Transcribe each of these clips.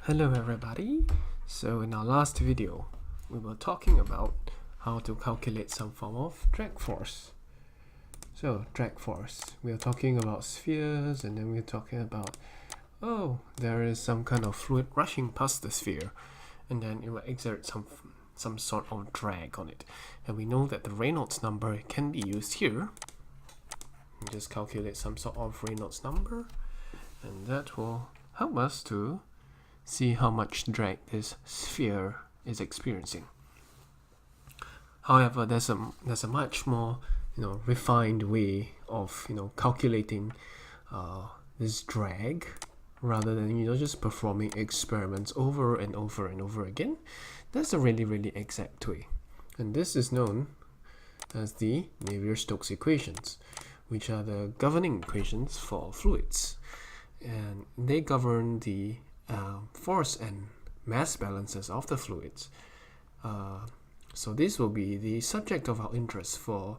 Hello everybody. So in our last video we were talking about how to calculate some form of drag force. So drag force, we are talking about spheres, and then we're talking about, oh, there is some kind of fluid rushing past the sphere, and then it will exert some sort of drag on it, and we know that the Reynolds number can be used here. Just calculate some sort of Reynolds number, and that will help us to see how much drag this sphere is experiencing. However, there's a much more refined way of calculating this drag, rather than just performing experiments over and over and over again. That's a really exact way, and this is known as the Navier-Stokes equations, which are the governing equations for fluids, and they govern the force and mass balances of the fluids. So this will be the subject of our interest for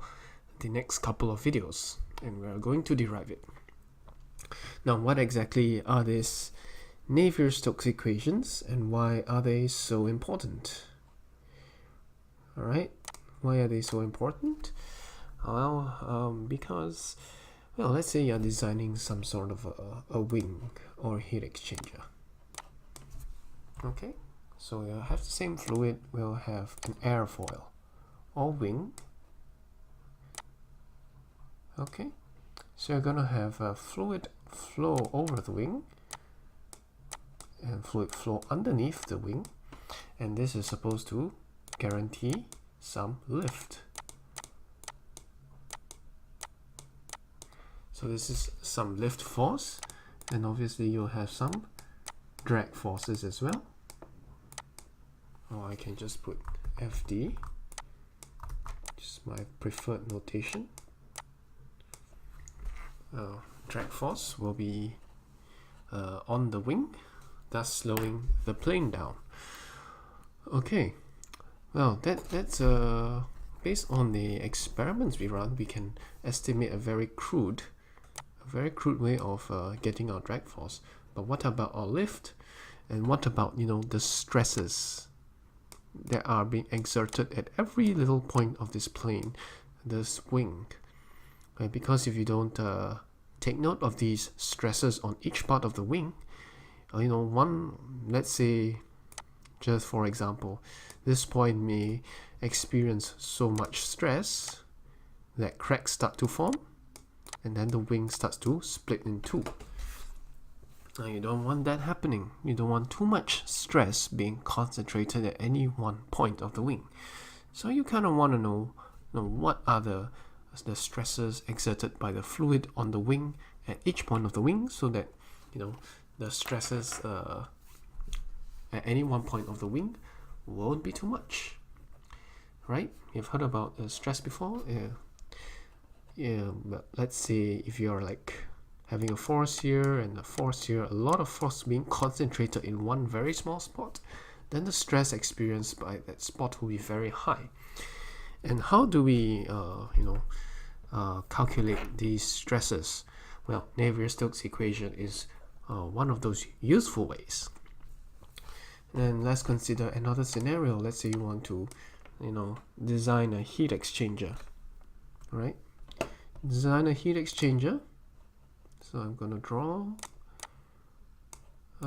the next couple of videos, and we are going to derive it. Now, what exactly are these Navier-Stokes equations, and why are they so important? Alright, why are they so important? Well, because, let's say you're designing some sort of a wing or heat exchanger. Okay, so we'll have the same fluid, we'll have an airfoil or wing. Okay, so you're gonna have a fluid flow over the wing and fluid flow underneath the wing, and this is supposed to guarantee some lift. So this is some lift force, and obviously you'll have some drag forces as well. Or I can just put FD, just my preferred notation. Drag force will be on the wing, thus slowing the plane down. Okay, well that's based on the experiments we run, we can estimate a very crude way of getting our drag force. But what about our lift? And what about the stresses that are being exerted at every little point of this plane, this wing? Right? Because if you don't take note of these stresses on each part of the wing, let's say, just for example, this point may experience so much stress that cracks start to form, and then the wing starts to split in two. Now, you don't want that happening. You don't want too much stress being concentrated at any one point of the wing. So you kind of want to know what are the stresses exerted by the fluid on the wing at each point of the wing, so that the stresses at any one point of the wing won't be too much. Right? You've heard about stress before? Yeah, but let's say if you're like having a force here and a force here, a lot of force being concentrated in one very small spot, then the stress experienced by that spot will be very high. And how do we calculate these stresses? Well, Navier-Stokes equation is one of those useful ways. Then let's consider another scenario. Let's say you want to design a heat exchanger, right? Design a heat exchanger. So I'm going to draw,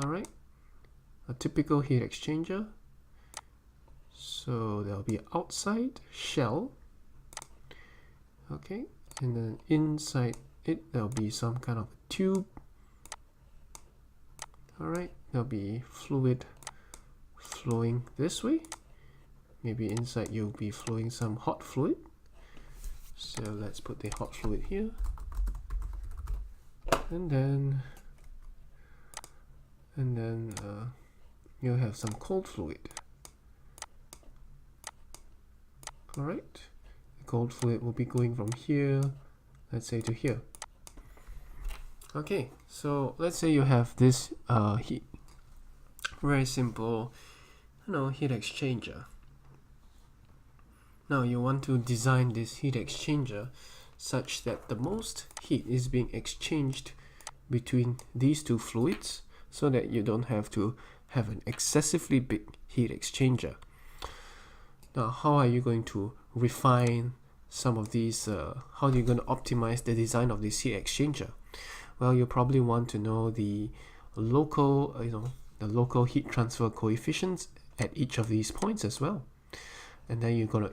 alright, a typical heat exchanger. So there'll be outside shell, okay, and then inside it there'll be some kind of tube. Alright, there'll be fluid flowing this way. Maybe inside you'll be flowing some hot fluid. So let's put the hot fluid here. And then you'll have some cold fluid. Alright, the cold fluid will be going from here, let's say, to here. Okay, so let's say you have this very simple heat exchanger. Now you want to design this heat exchanger such that the most heat is being exchanged between these two fluids, so that you don't have to have an excessively big heat exchanger. Now, how are you going to refine some of these? How are you going to optimize the design of this heat exchanger? Well, you probably want to know the local, the local heat transfer coefficients at each of these points as well. And then you're gonna,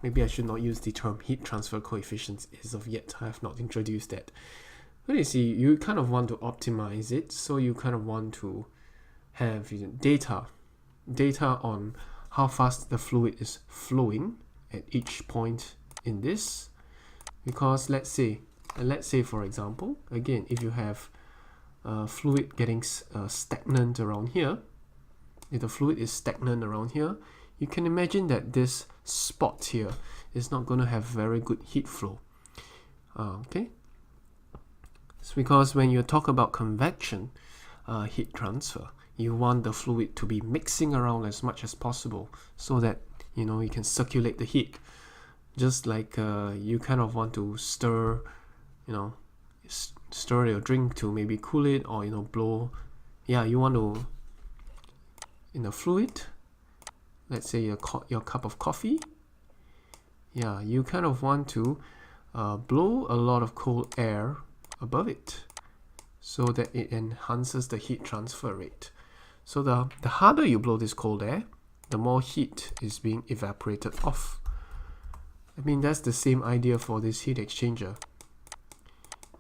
maybe I should not use the term heat transfer coefficients as of yet. I have not introduced that. But you see, you kind of want to optimize it, so you kind of want to have data on how fast the fluid is flowing at each point in this. Because let's say for example, again, if you have fluid getting stagnant around here, if the fluid is stagnant around here, you can imagine that this spot here is not going to have very good heat flow. Okay, it's because when you talk about convection heat transfer, you want the fluid to be mixing around as much as possible so that you can circulate the heat. Just like you kind of want to stir your drink to maybe cool it, or blow. Yeah, you want to, in a fluid, let's say your cup of coffee, yeah, you kind of want to blow a lot of cold air above it so that it enhances the heat transfer rate. So the harder you blow this cold air, the more heat is being evaporated off. I mean, that's the same idea for this heat exchanger.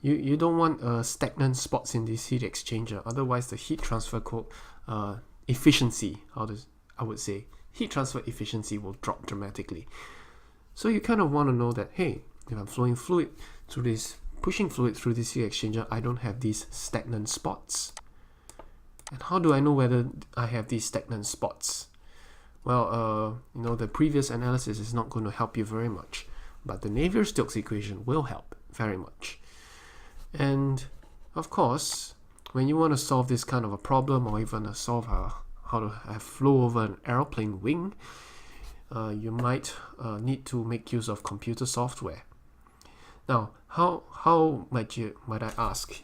You don't want stagnant spots in this heat exchanger, otherwise the heat transfer efficiency, I would say, heat transfer efficiency will drop dramatically. So you kind of want to know that, hey, if I'm flowing fluid through this, pushing fluid through this heat exchanger, I don't have these stagnant spots. And how do I know whether I have these stagnant spots? Well, the previous analysis is not going to help you very much, but the Navier-Stokes equation will help very much. And of course, when you want to solve this kind of a problem, or even solve how to have flow over an aeroplane wing, you might need to make use of computer software. Now, how might I ask?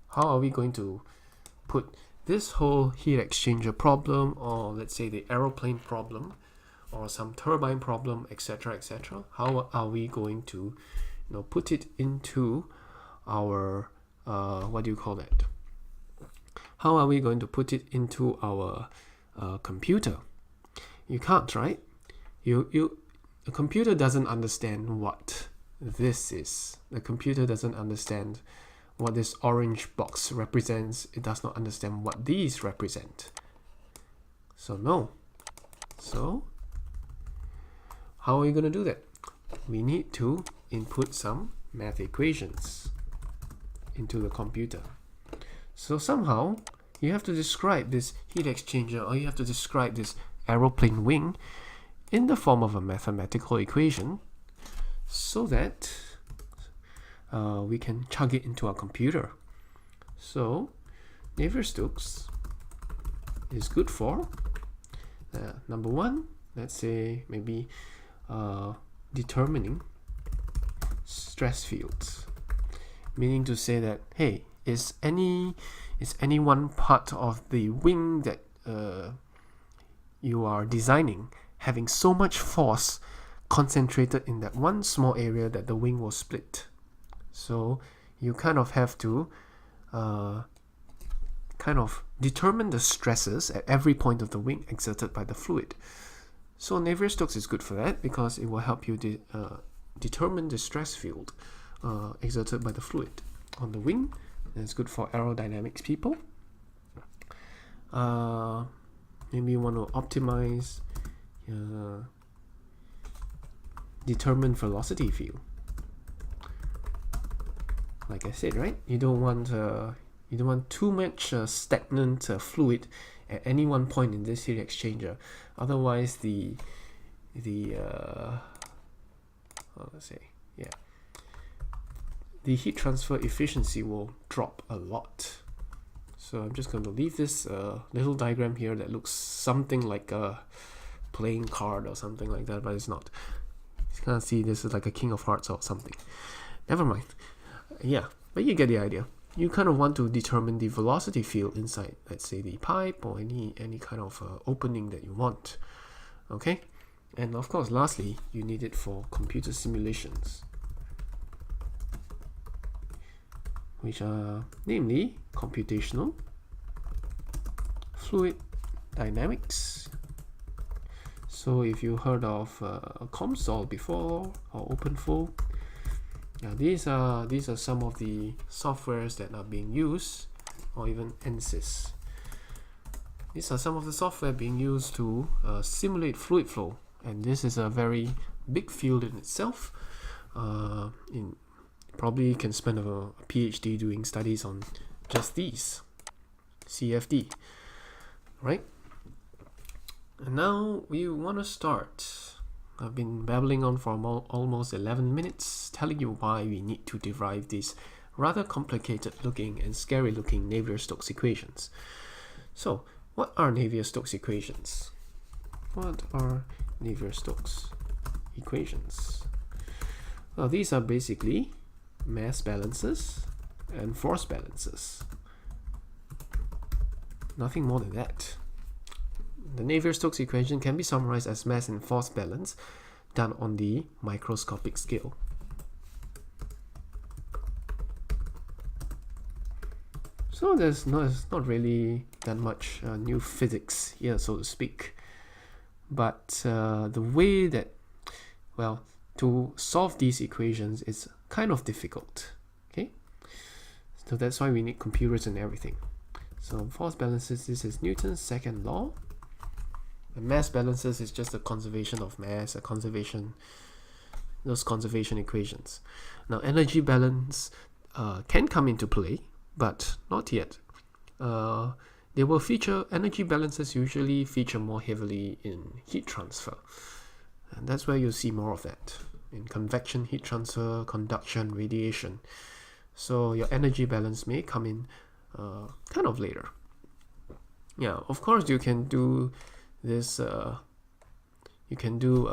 How are we going to put this whole heat exchanger problem, or let's say the aeroplane problem, or some turbine problem, etc., how are we going to put it into our what do you call that? How are we going to put it into our computer? You can't, right? The computer doesn't understand what this is. The computer doesn't understand what this orange box represents. It does not understand what these represent. So no. So how are we going to do that? We need to input some math equations into the computer. So somehow you have to describe this heat exchanger, or you have to describe this aeroplane wing in the form of a mathematical equation so that we can chug it into our computer. So Navier-Stokes is good for number one, let's say maybe determining stress fields, meaning to say that, hey, is any one part of the wing that you are designing having so much force concentrated in that one small area that the wing will split. So you kind of have to kind of determine the stresses at every point of the wing exerted by the fluid. So Navier-Stokes is good for that because it will help you determine the stress field exerted by the fluid on the wing. And it's good for aerodynamics people. Maybe you want to optimize determine velocity field. Like I said, right? You don't want too much stagnant fluid at any one point in this heat exchanger. Otherwise, the heat transfer efficiency will drop a lot. So I'm just going to leave this little diagram here that looks something like a playing card or something like that, but it's not. You can't see this is like a King of Hearts or something. Never mind. Yeah, but you get the idea. you kind of want to determine the velocity field inside, let's say, the pipe or any kind of opening that you want. Okay, and of course, lastly, you need it for computer simulations, which are namely computational fluid dynamics. So if you heard of COMSOL before, or OpenFlow, these are some of the softwares that are being used, or even ANSYS. These are some of the software being used to simulate fluid flow, and this is a very big field in itself. Probably can spend a PhD doing studies on just these, CFD, right? And now we want to start. I've been babbling on for almost 11 minutes, telling you why we need to derive these rather complicated looking and scary looking Navier-Stokes equations. So, what are Navier-Stokes equations? What are Navier-Stokes equations? Well, these are basically mass balances and force balances. Nothing more than that. The Navier-Stokes equation can be summarized as mass and force balance done on the microscopic scale. So there's not really that much new physics here, so to speak. But the way that, well, to solve these equations is kind of difficult. Okay, so that's why we need computers and everything. So force balances, this is Newton's second law. And mass balances is just a conservation of mass, those conservation equations. Now energy balance can come into play, but not yet. They will feature, energy balances usually feature more heavily in heat transfer. And that's where you'll see more of that. In convection, heat transfer, conduction, radiation. So your energy balance may come in kind of later. Yeah, of course you can do this, you can do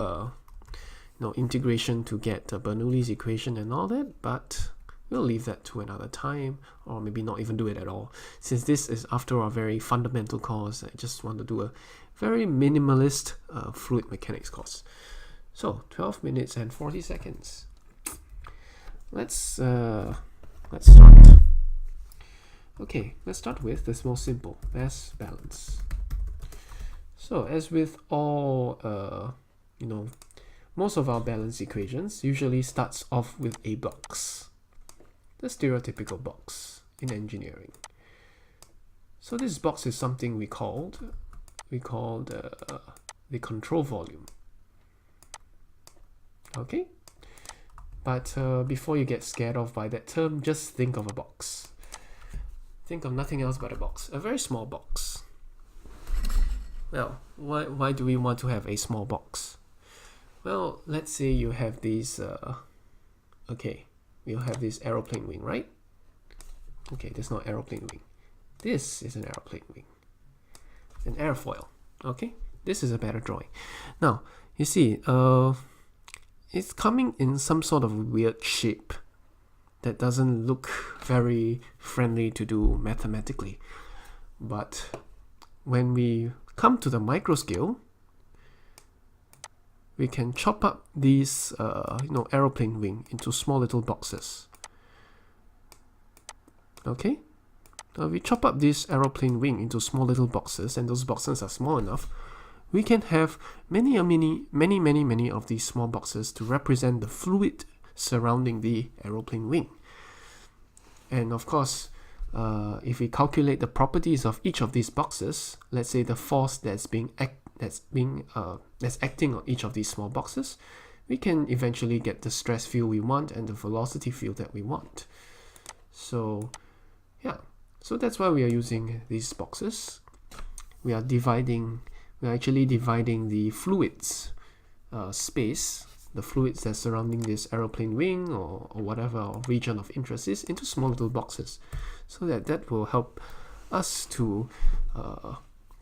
integration to get Bernoulli's equation and all that, but we'll leave that to another time, or maybe not even do it at all. Since this is after a very fundamental course, I just want to do a very minimalist fluid mechanics course. So 12 minutes and 40 seconds. Let's start. Okay, let's start with this more simple, mass balance. So as with all, most of our balance equations usually starts off with a box, the stereotypical box in engineering. So this box is something we called the control volume. Okay, but before you get scared off by that term, just think of a box. Think of nothing else but a box, a very small box. Well, why do we want to have a small box? Well, let's say you have these, we'll have this aeroplane wing, right? Okay, that's not aeroplane wing. This is an aeroplane wing. An airfoil, okay? This is a better drawing. Now, you see, it's coming in some sort of weird shape that doesn't look very friendly to do mathematically. But when we come to the micro scale, we can chop up these aeroplane wing into small little boxes. Okay, now we chop up this aeroplane wing into small little boxes, and those boxes are small enough. We can have many of these small boxes to represent the fluid surrounding the aeroplane wing. And of course, if we calculate the properties of each of these boxes, let's say the force that's acting on each of these small boxes, we can eventually get the stress field we want and the velocity field that we want. So yeah, so that's why we are using these boxes. We are actually dividing the fluids space, the fluids that's surrounding this aeroplane wing or whatever our region of interest is, into small little boxes, so that will help us to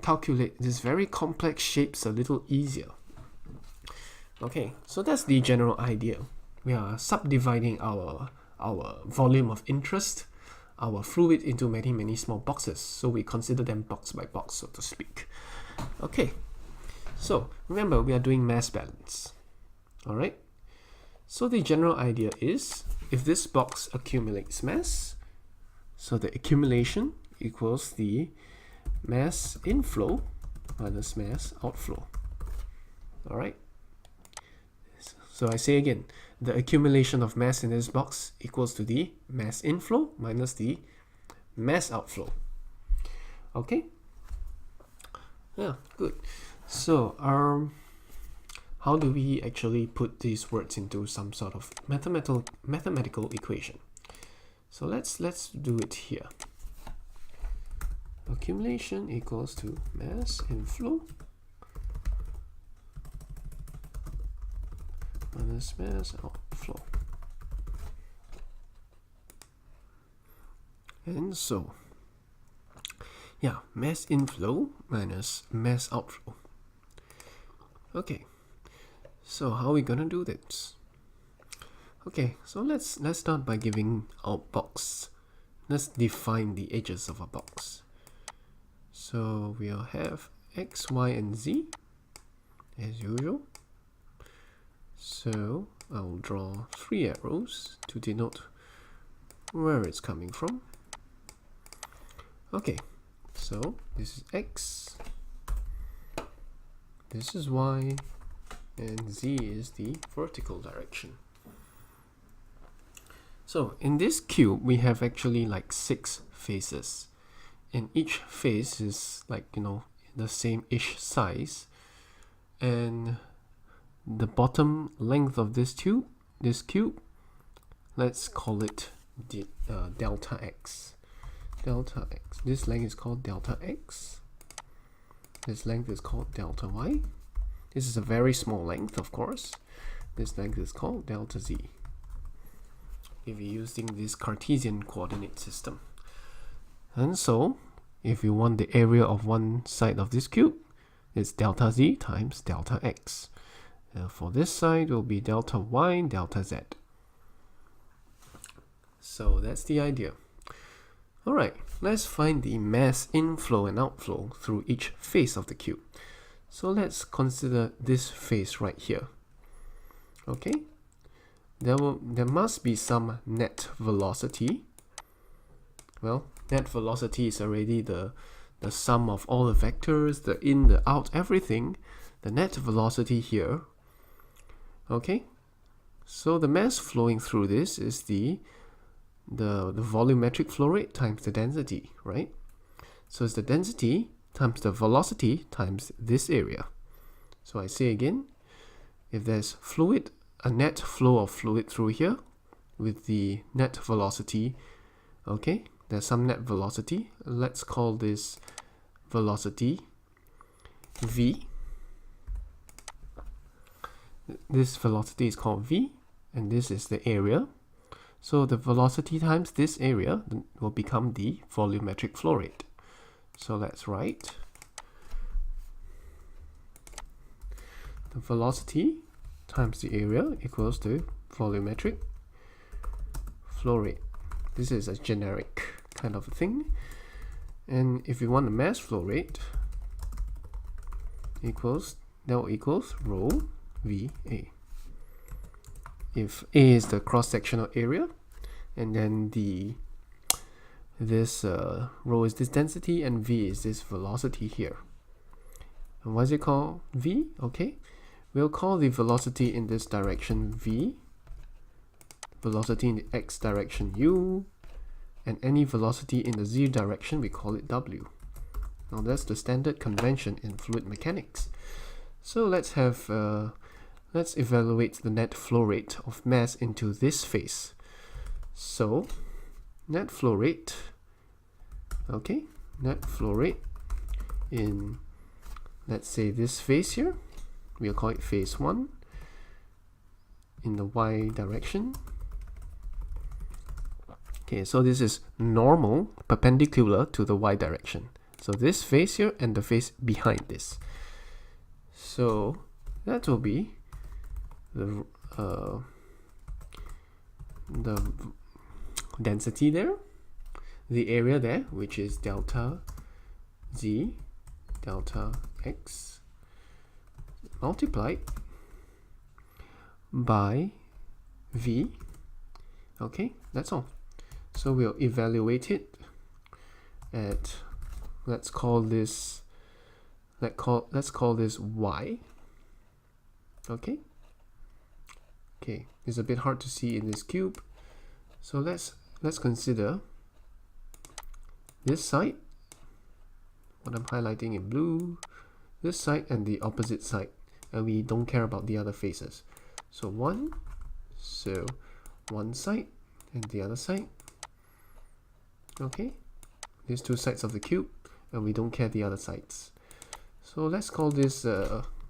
calculate these very complex shapes a little easier. Okay, so that's the general idea. We are subdividing our volume of interest our fluid into many small boxes. So we consider them box by box, so to speak. Okay, so remember we are doing mass balance. Alright, so the general idea is if this box accumulates mass, so the accumulation equals the mass inflow minus mass outflow. Alright, so I say again, the accumulation of mass in this box equals to the mass inflow minus the mass outflow. Okay? Yeah, good. So, how do we actually put these words into some sort of mathematical equation? So let's do it here. Accumulation equals to mass inflow minus mass outflow. And so, yeah, mass inflow minus mass outflow. Okay, so how are we gonna do this? Okay, so let's start by giving our box. Let's define the edges of a box. So we'll have x, y, and z as usual. So I'll draw 3 arrows to denote where it's coming from. Okay, so this is x, this is y, and z is the vertical direction. So in this cube we have actually like 6 faces, and each face is like, you know, the same-ish size, and the bottom length of this cube, let's call it delta x. Delta x. This length is called delta x. This length is called delta y. This is a very small length, of course. This length is called delta z, if you're using this Cartesian coordinate system. And so, if you want the area of one side of this cube, it's delta z times delta x. For this side, it will be delta y delta z. So that's the idea. Alright, let's find the mass inflow and outflow through each face of the cube. So let's consider this face right here. Okay, there must be some net velocity. Well, net velocity is already the sum of all the vectors, the in, the out, everything. The net velocity here. Okay, so the mass flowing through this is the volumetric flow rate times the density, right? So it's the density times the velocity times this area. So I say again, if there's fluid, a net flow of fluid through here with the net velocity, okay, there's some net velocity. Let's call this velocity v. This velocity is called v, and this is the area. So the velocity times this area will become the volumetric flow rate. So let's write the velocity times the area equals to volumetric flow rate. This is a generic kind of a thing. And if you want the mass flow rate, that will equals rho VA. If A is the cross-sectional area, and then this rho is this density, and V is this velocity here. And why is it called V? Okay, we'll call the velocity in this direction V, velocity in the x direction U, and any velocity in the z direction we call it W. Now that's the standard convention in fluid mechanics. So let's evaluate the net flow rate of mass into this phase. So net flow rate, okay, net flow rate in, let's say, this phase here, we'll call it phase 1 in the y direction. Okay, so this is normal perpendicular to the y direction. So this phase here and the phase behind this. So that will be the density there. the area there, which is delta z delta x multiplied by v. Okay, that's all. So we'll evaluate it at, let's call this y. Okay, it's a bit hard to see in this cube, so let's consider this side, what I'm highlighting in blue, this side and the opposite side, and we don't care about the other faces. So one side and the other side. Okay, these two sides of the cube, and we don't care the other sides. So let's call this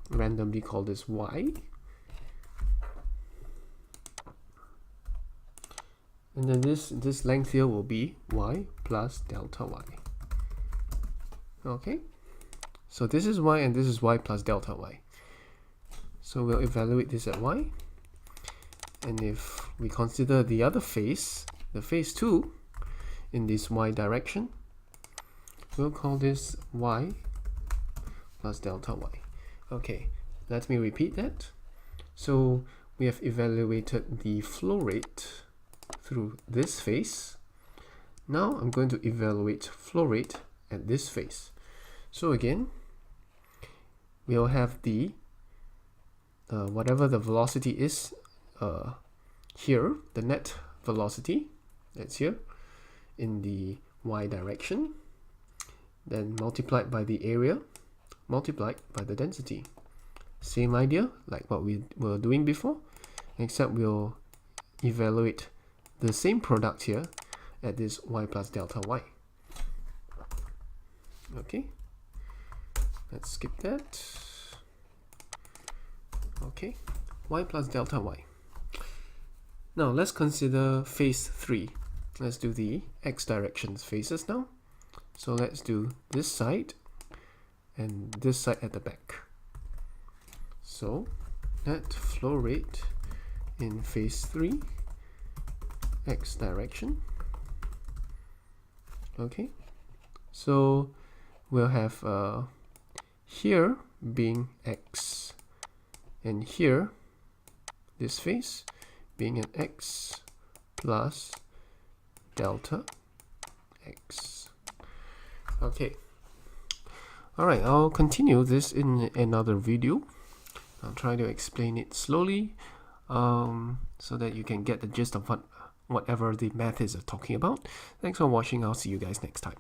randomly call this y, and then this length here will be y plus delta y. Okay, so this is y and this is y plus delta y. So we'll evaluate this at y, and if we consider the other face, the face 2 in this y direction, we'll call this y plus delta y. Okay, let me repeat that. So we have evaluated the flow rate through this face. Now I'm going to evaluate flow rate at this face. So again, we'll have the whatever the velocity is here, the net velocity that's here in the y direction, then multiplied by the area, multiplied by the density. Same idea like what we were doing before, except we'll evaluate the same product here at this y plus delta y. Okay, let's skip that. Okay, y plus delta y. Now let's consider phase 3. Let's do the x directions phases now. So let's do this side and this side at the back. So net flow rate in phase 3 x direction. Okay, so we'll have here being x, and here this face being an x plus delta x. Okay, alright, I'll continue this in another video. I'll try to explain it slowly so that you can get the gist of whatever the math is talking about. Thanks for watching. I'll see you guys next time.